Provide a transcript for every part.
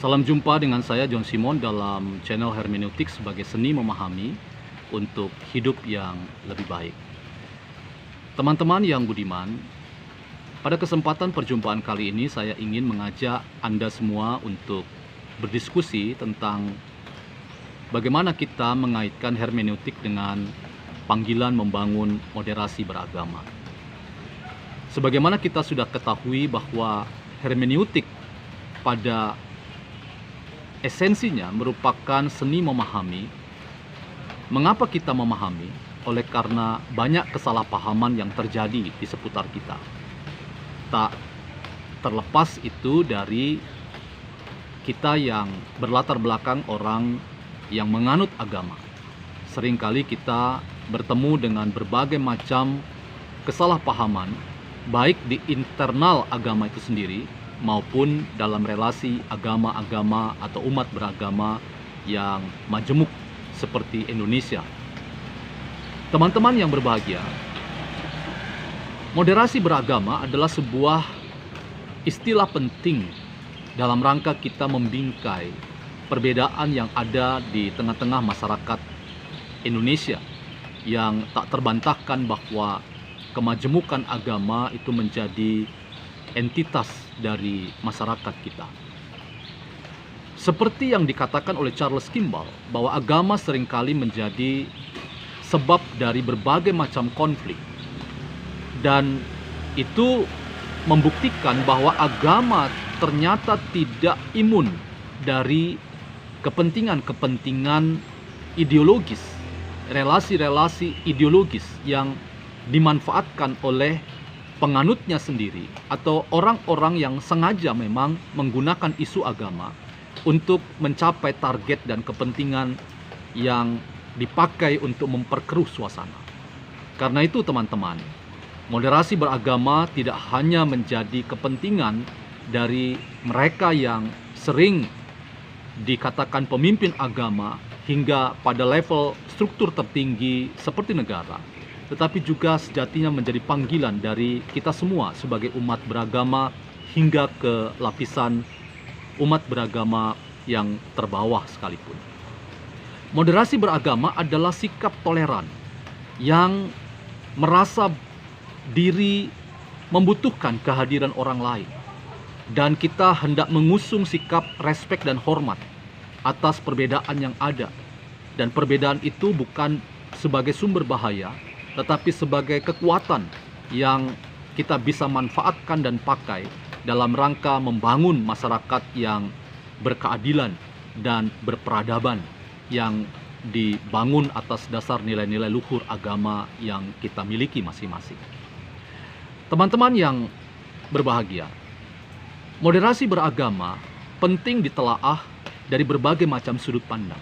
Salam jumpa dengan saya John Simon dalam channel Hermeneutik sebagai seni memahami untuk hidup yang lebih baik. Teman-teman yang budiman, pada kesempatan perjumpaan kali ini saya ingin mengajak Anda semua untuk berdiskusi tentang bagaimana kita mengaitkan hermeneutik dengan panggilan membangun moderasi beragama. Sebagaimana kita sudah ketahui bahwa hermeneutik pada esensinya merupakan seni memahami. Mengapa kita memahami? Oleh karena banyak kesalahpahaman yang terjadi di seputar kita. Tak terlepas itu dari kita yang berlatar belakang orang yang menganut agama. Seringkali kita bertemu dengan berbagai macam kesalahpahaman, baik di internal agama itu sendiri, maupun dalam relasi agama-agama atau umat beragama yang majemuk seperti Indonesia. Teman-teman yang berbahagia, moderasi beragama adalah sebuah istilah penting dalam rangka kita membingkai perbedaan yang ada di tengah-tengah masyarakat Indonesia yang tak terbantahkan bahwa kemajemukan agama itu menjadi entitas dari masyarakat kita. Seperti yang dikatakan oleh Charles Kimball, bahwa agama seringkali menjadi sebab dari berbagai macam konflik. Dan itu membuktikan bahwa agama ternyata tidak imun dari kepentingan-kepentingan ideologis, relasi-relasi ideologis yang dimanfaatkan oleh penganutnya sendiri atau orang-orang yang sengaja memang menggunakan isu agama untuk mencapai target dan kepentingan yang dipakai untuk memperkeruh suasana. Karena itu teman-teman, moderasi beragama tidak hanya menjadi kepentingan dari mereka yang sering dikatakan pemimpin agama hingga pada level struktur tertinggi seperti negara, tetapi juga sejatinya menjadi panggilan dari kita semua sebagai umat beragama hingga ke lapisan umat beragama yang terbawah sekalipun. Moderasi beragama adalah sikap toleran yang merasa diri membutuhkan kehadiran orang lain, dan kita hendak mengusung sikap respek dan hormat atas perbedaan yang ada, dan perbedaan itu bukan sebagai sumber bahaya, tetapi sebagai kekuatan yang kita bisa manfaatkan dan pakai dalam rangka membangun masyarakat yang berkeadilan dan berperadaban, yang dibangun atas dasar nilai-nilai luhur agama yang kita miliki masing-masing. Teman-teman yang berbahagia, moderasi beragama penting ditelaah dari berbagai macam sudut pandang.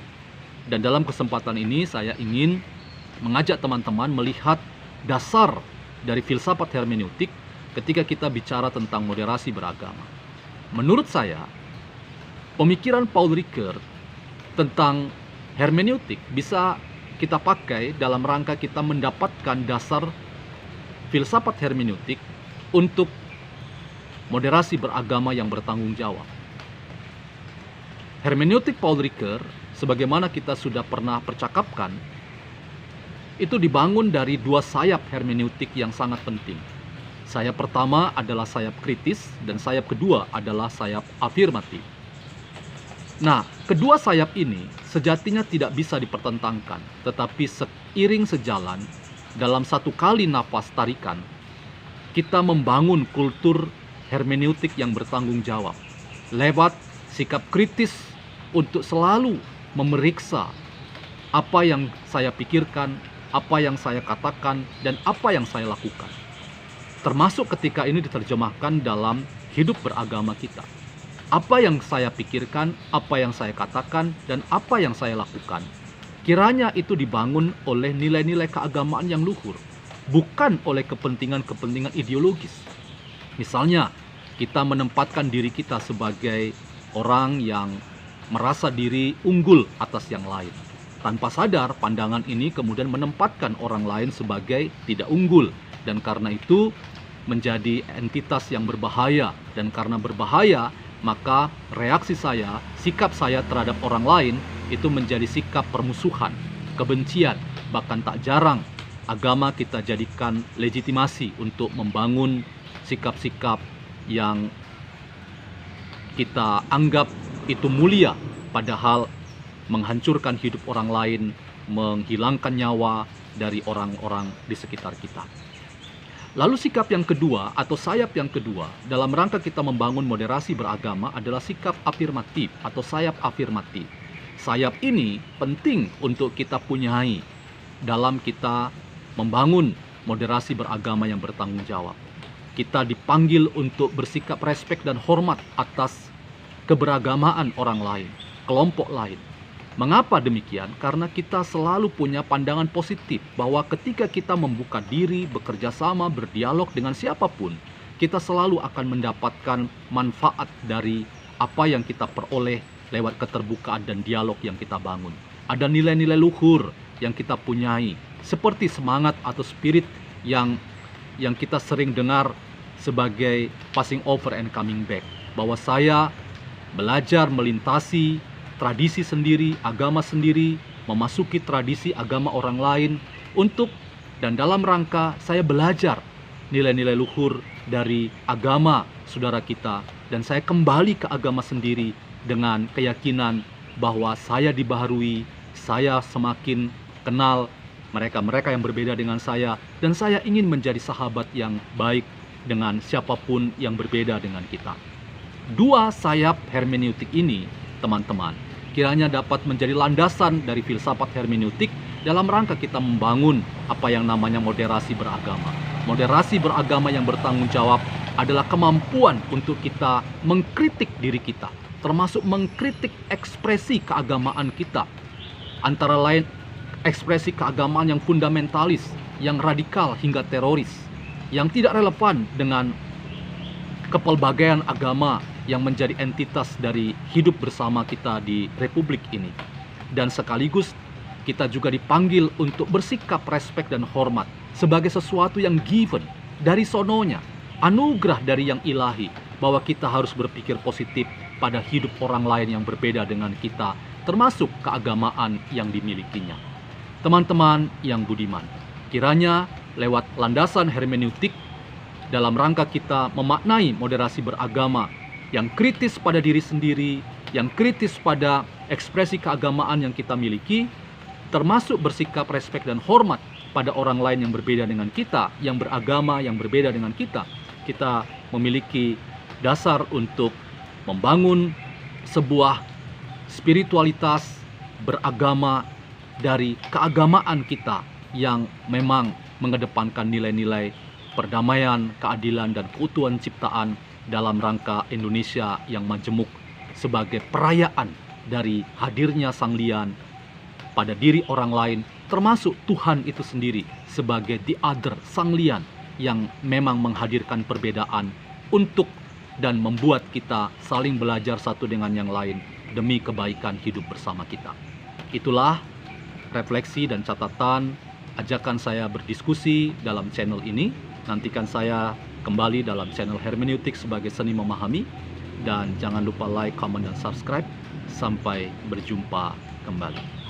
Dan dalam kesempatan ini saya ingin mengajak teman-teman melihat dasar dari filsafat hermeneutik ketika kita bicara tentang moderasi beragama. Menurut saya, pemikiran Paul Ricoeur tentang hermeneutik bisa kita pakai dalam rangka kita mendapatkan dasar filsafat hermeneutik untuk moderasi beragama yang bertanggung jawab. Hermeneutik Paul Ricoeur, sebagaimana kita sudah pernah percakapkan, itu dibangun dari dua sayap hermeneutik yang sangat penting. Sayap pertama adalah sayap kritis dan sayap kedua adalah sayap afirmatif. Nah, kedua sayap ini sejatinya tidak bisa dipertentangkan, tetapi seiring sejalan dalam satu kali napas tarikan, kita membangun kultur hermeneutik yang bertanggung jawab lewat sikap kritis untuk selalu memeriksa apa yang saya pikirkan, apa yang saya katakan, dan apa yang saya lakukan. Termasuk ketika ini diterjemahkan dalam hidup beragama kita. Apa yang saya pikirkan, apa yang saya katakan, dan apa yang saya lakukan, kiranya itu dibangun oleh nilai-nilai keagamaan yang luhur, bukan oleh kepentingan-kepentingan ideologis. Misalnya, kita menempatkan diri kita sebagai orang yang merasa diri unggul atas yang lain. Tanpa sadar, pandangan ini kemudian menempatkan orang lain sebagai tidak unggul, dan karena itu menjadi entitas yang berbahaya, dan karena berbahaya maka reaksi saya, sikap saya terhadap orang lain itu menjadi sikap permusuhan, kebencian. Bahkan tak jarang agama kita jadikan legitimasi untuk membangun sikap-sikap yang kita anggap itu mulia, padahal menghancurkan hidup orang lain, menghilangkan nyawa dari orang-orang di sekitar kita. Lalu sikap yang kedua atau sayap yang kedua dalam rangka kita membangun moderasi beragama adalah sikap afirmatif atau sayap afirmatif. Sayap ini penting untuk kita punyai dalam kita membangun moderasi beragama yang bertanggung jawab. Kita dipanggil untuk bersikap respek dan hormat atas keberagamaan orang lain, kelompok lain. Mengapa demikian? Karena kita selalu punya pandangan positif bahwa ketika kita membuka diri, bekerja sama, berdialog dengan siapapun, kita selalu akan mendapatkan manfaat dari apa yang kita peroleh lewat keterbukaan dan dialog yang kita bangun. Ada nilai-nilai luhur yang kita punyai, seperti semangat atau spirit yang kita sering dengar sebagai passing over and coming back, bahwa saya belajar melintasi tradisi sendiri, agama sendiri, memasuki tradisi agama orang lain dan dalam rangka saya belajar nilai-nilai luhur dari agama saudara kita, dan saya kembali ke agama sendiri dengan keyakinan bahwa saya dibaharui, saya semakin kenal mereka-mereka yang berbeda dengan saya, dan saya ingin menjadi sahabat yang baik dengan siapapun yang berbeda dengan kita. Dua sayap hermeneutik ini, teman-teman, kiranya dapat menjadi landasan dari filsafat hermeneutik dalam rangka kita membangun apa yang namanya moderasi beragama. Moderasi beragama yang bertanggung jawab adalah kemampuan untuk kita mengkritik diri kita, termasuk mengkritik ekspresi keagamaan kita. Antara lain ekspresi keagamaan yang fundamentalis, yang radikal hingga teroris, yang tidak relevan dengan kepelbagaian agama yang menjadi entitas dari hidup bersama kita di republik ini. Dan sekaligus kita juga dipanggil untuk bersikap respek dan hormat sebagai sesuatu yang given dari sononya, anugerah dari yang ilahi, bahwa kita harus berpikir positif pada hidup orang lain yang berbeda dengan kita, termasuk keagamaan yang dimilikinya. Teman-teman yang budiman, kiranya lewat landasan hermeneutik dalam rangka kita memaknai moderasi beragama yang kritis pada diri sendiri, yang kritis pada ekspresi keagamaan yang kita miliki, termasuk bersikap respek dan hormat pada orang lain yang berbeda dengan kita, yang beragama yang berbeda dengan kita. Kita memiliki dasar untuk membangun sebuah spiritualitas beragama dari keagamaan kita yang memang mengedepankan nilai-nilai perdamaian, keadilan, dan keutuhan ciptaan dalam rangka Indonesia yang majemuk sebagai perayaan dari hadirnya Sang Lian pada diri orang lain, termasuk Tuhan itu sendiri sebagai the other, Sang Lian yang memang menghadirkan perbedaan untuk dan membuat kita saling belajar satu dengan yang lain demi kebaikan hidup bersama kita. Itulah refleksi dan catatan ajakan saya berdiskusi dalam channel ini. Nantikan saya kembali dalam channel hermeneutik sebagai seni memahami, dan jangan lupa like, comment, dan subscribe. Sampai berjumpa kembali.